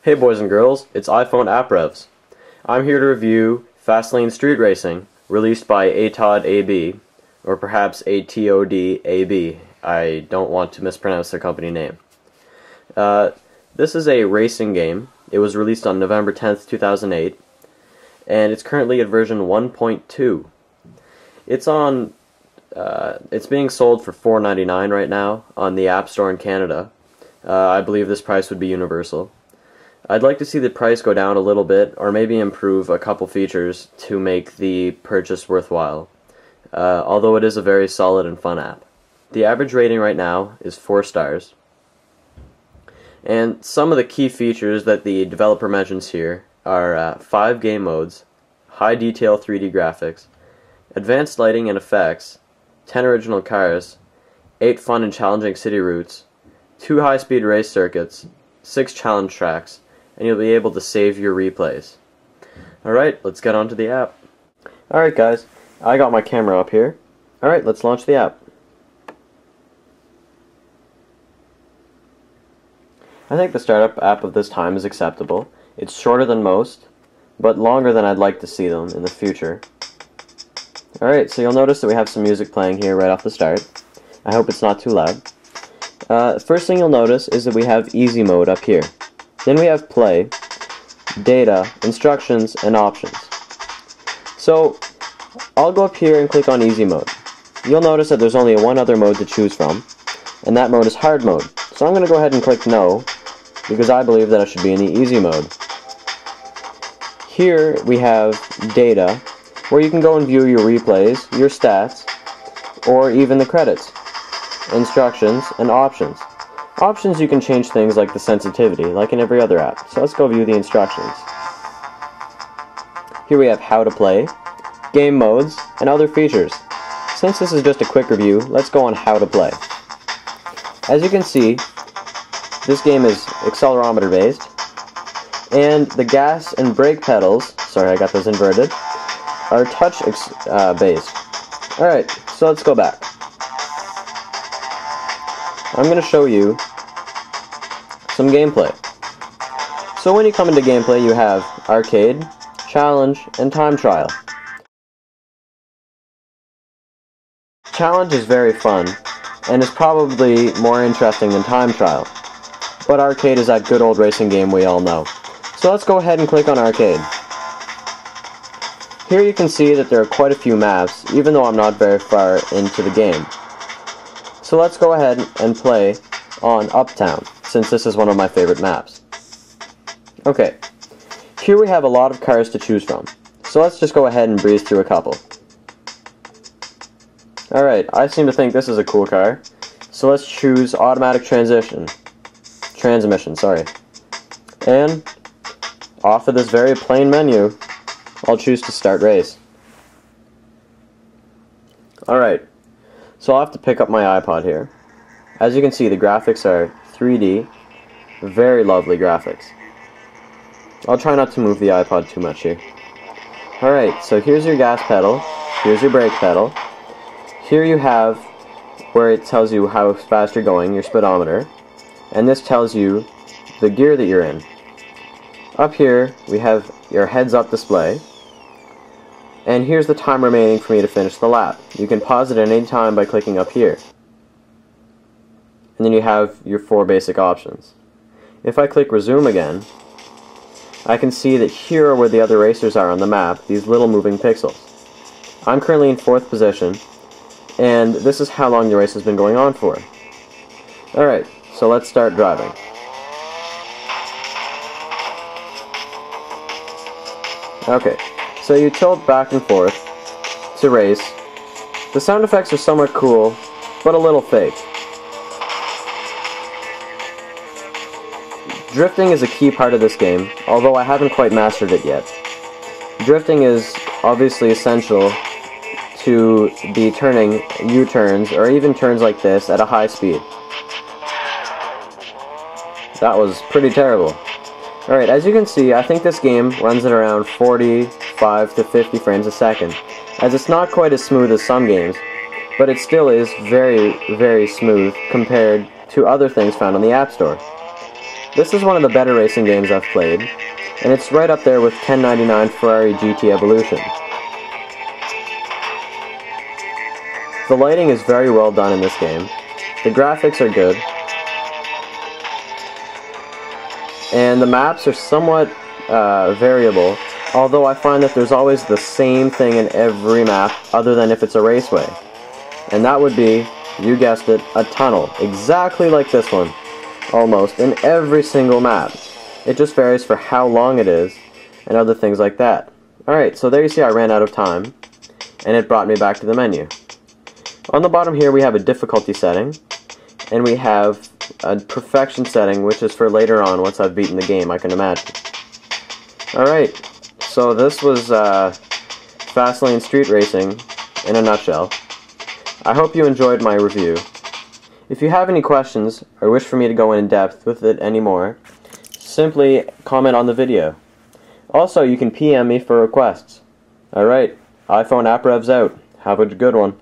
Hey boys and girls, it's iPhoneAppRevs. I'm here to review Fastlane Street Racing, released by Atod AB, or perhaps Atod AB. I don't want to mispronounce their company name. This is a racing game. It was released on November 10th, 2008, and it's currently at version 1.2. It's being sold for $4.99 right now on the App Store in Canada. I believe this price would be universal. I'd like to see the price go down a little bit, or maybe improve a couple features to make the purchase worthwhile, although it is a very solid and fun app. The average rating right now is 4 stars, and some of the key features that the developer mentions here are 5 game modes, high detail 3D graphics, advanced lighting and effects, 10 original cars, 8 fun and challenging city routes, 2 high-speed race circuits, 6 challenge tracks, and you'll be able to save your replays. Alright, let's get on to the app. Alright guys, I got my camera up here. Alright, let's launch the app. I think the startup app of this time is acceptable. It's shorter than most, but longer than I'd like to see them in the future. Alright, so you'll notice that we have some music playing here right off the start. I hope it's not too loud. First thing you'll notice is that we have easy mode up here. Then we have play, data, instructions, and options. So, I'll go up here and click on easy mode. You'll notice that there's only one other mode to choose from, and that mode is hard mode. So I'm going to go ahead and click no, because I believe that I should be in the easy mode. Here we have data, where you can go and view your replays, your stats, or even the credits. Instructions, and options. Options, you can change things like the sensitivity, like in every other app. So let's go view the instructions. Here we have how to play, game modes, and other features. Since this is just a quick review, let's go on how to play. As you can see, this game is accelerometer based, and the gas and brake pedals, sorry I got those inverted, are touch based. Alright, so let's go back. I'm going to show you some gameplay. So when you come into gameplay, you have arcade, challenge, and time trial. Challenge is very fun, and is probably more interesting than time trial. But arcade is that good old racing game we all know. So let's go ahead and click on arcade. Here you can see that there are quite a few maps, even though I'm not very far into the game. So let's go ahead and play on Uptown, since this is one of my favorite maps. Okay, here we have a lot of cars to choose from, so let's just go ahead and breeze through a couple. Alright, I seem to think this is a cool car, so let's choose automatic transmission, and off of this very plain menu, I'll choose to start race. Alright. So I'll have to pick up my iPod here. As you can see, the graphics are 3D, very lovely graphics. I'll try not to move the iPod too much here. Alright, so here's your gas pedal, here's your brake pedal. Here you have where it tells you how fast you're going, your speedometer, and this tells you the gear that you're in. Up here, we have your heads-up display. And here's the time remaining for me to finish the lap. You can pause it at any time by clicking up here. And then you have your 4 basic options. If I click resume again, I can see that here are where the other racers are on the map, these little moving pixels. I'm currently in 4th position, and this is how long the race has been going on for. Alright, so let's start driving. Okay. So you tilt back and forth to race. The sound effects are somewhat cool, but a little fake. Drifting is a key part of this game, although I haven't quite mastered it yet. Drifting is obviously essential to be turning U-turns, or even turns like this, at a high speed. That was pretty terrible. Alright, as you can see, I think this game runs at around 45 to 50 frames a second, as it's not quite as smooth as some games, but it still is very, very smooth compared to other things found on the App Store. This is one of the better racing games I've played, and it's right up there with 1099 Ferrari GT Evolution. The lighting is very well done in this game, the graphics are good, and the maps are somewhat variable, although I find that there's always the same thing in every map other than if it's a raceway. And that would be, you guessed it, a tunnel, exactly like this one, almost, in every single map. It just varies for how long it is, and other things like that. Alright, so there you see I ran out of time, and it brought me back to the menu. On the bottom here we have a difficulty setting, and we have a perfection setting, which is for later on once I've beaten the game, I can imagine. Alright, so this was Fastlane Street Racing in a nutshell. I hope you enjoyed my review. If you have any questions, or wish for me to go in depth with it anymore, simply comment on the video. Also, you can PM me for requests. Alright, iPhoneAppRevs out. Have a good one.